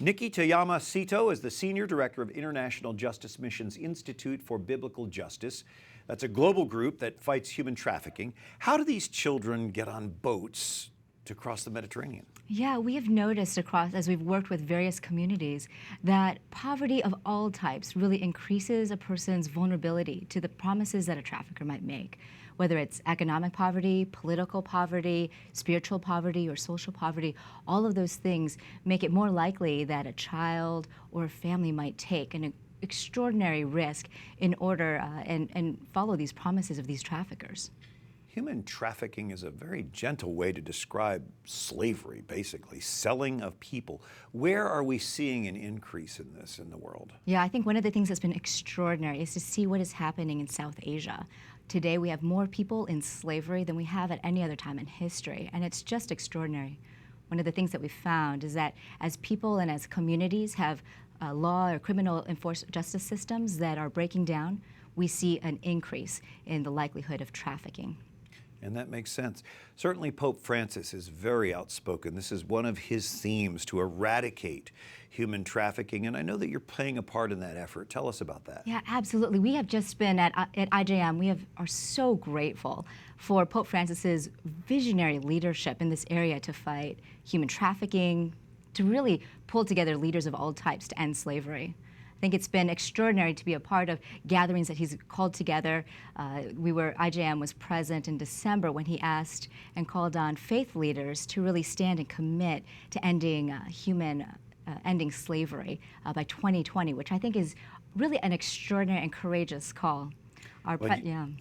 Nikki Toyama-Szeto is the Senior Director of International Justice Mission's Institute for Biblical Justice. That's a global group that fights human trafficking. How do these children get on boats to cross the Mediterranean? Yeah, we have noticed across, as we've worked with various communities, that poverty of all types really increases a person's vulnerability to the promises that a trafficker might make, whether it's economic poverty, political poverty, spiritual poverty, or social poverty. All of those things make it more likely that a child or a family might take an extraordinary risk in order and follow these promises of these traffickers. Human trafficking is a very gentle way to describe slavery, basically, selling of people. Where are we seeing an increase in this in the world? Yeah, I think one of the things that's been extraordinary is to see what is happening in South Asia. Today we have more people in slavery than we have at any other time in history, and it's just extraordinary. One of the things that we found is that as people and as communities have law or criminal enforcement justice systems that are breaking down, we see an increase in the likelihood of trafficking. And that makes sense. Certainly Pope Francis is very outspoken. This is one of his themes, to eradicate human trafficking. And I know that you're playing a part in that effort. Tell us about that. Yeah, absolutely. We have just been at IJM, we are so grateful for Pope Francis's visionary leadership in this area to fight human trafficking, to really pull together leaders of all types to end slavery. I think it's been extraordinary to be a part of gatherings that he's called together. IJM was present in December when he asked and called on faith leaders to really stand and commit to ending ending slavery by 2020, which I think is really an extraordinary and courageous call.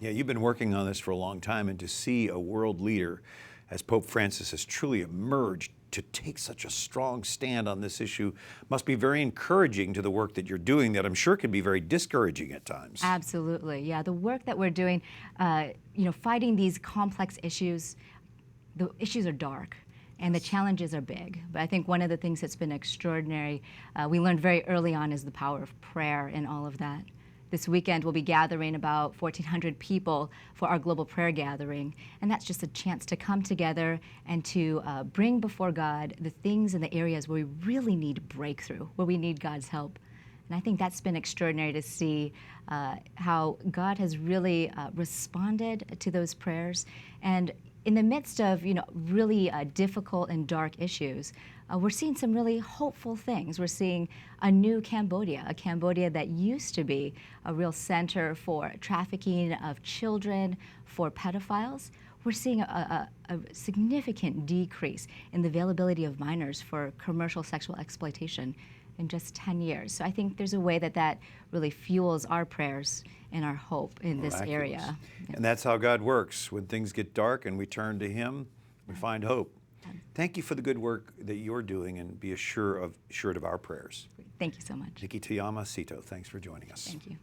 You've been working on this for a long time, and to see a world leader as Pope Francis has truly emerged to take such a strong stand on this issue must be very encouraging to the work that you're doing, that I'm sure can be very discouraging at times. Absolutely, yeah. The work that we're doing, fighting these complex issues, the issues are dark and the challenges are big. But I think one of the things that's been extraordinary, we learned very early on, is the power of prayer in all of that. This weekend, we'll be gathering about 1,400 people for our global prayer gathering, and that's just a chance to come together and to bring before God the things and the areas where we really need breakthrough, where we need God's help. And I think that's been extraordinary to see how God has really responded to those prayers. And in the midst of really difficult and dark issues, we're seeing some really hopeful things. We're seeing a new Cambodia, a Cambodia that used to be a real center for trafficking of children, for pedophiles. We're seeing a significant decrease in the availability of minors for commercial sexual exploitation in just 10 years. So I think there's a way that really fuels our prayers and our hope in this area. Yeah. And that's how God works. When things get dark and we turn to Him, we find hope. Thank you for the good work that you're doing, and be assured of our prayers. Thank you so much. Nikki Toyama-Szeto, thanks for joining us. Thank you.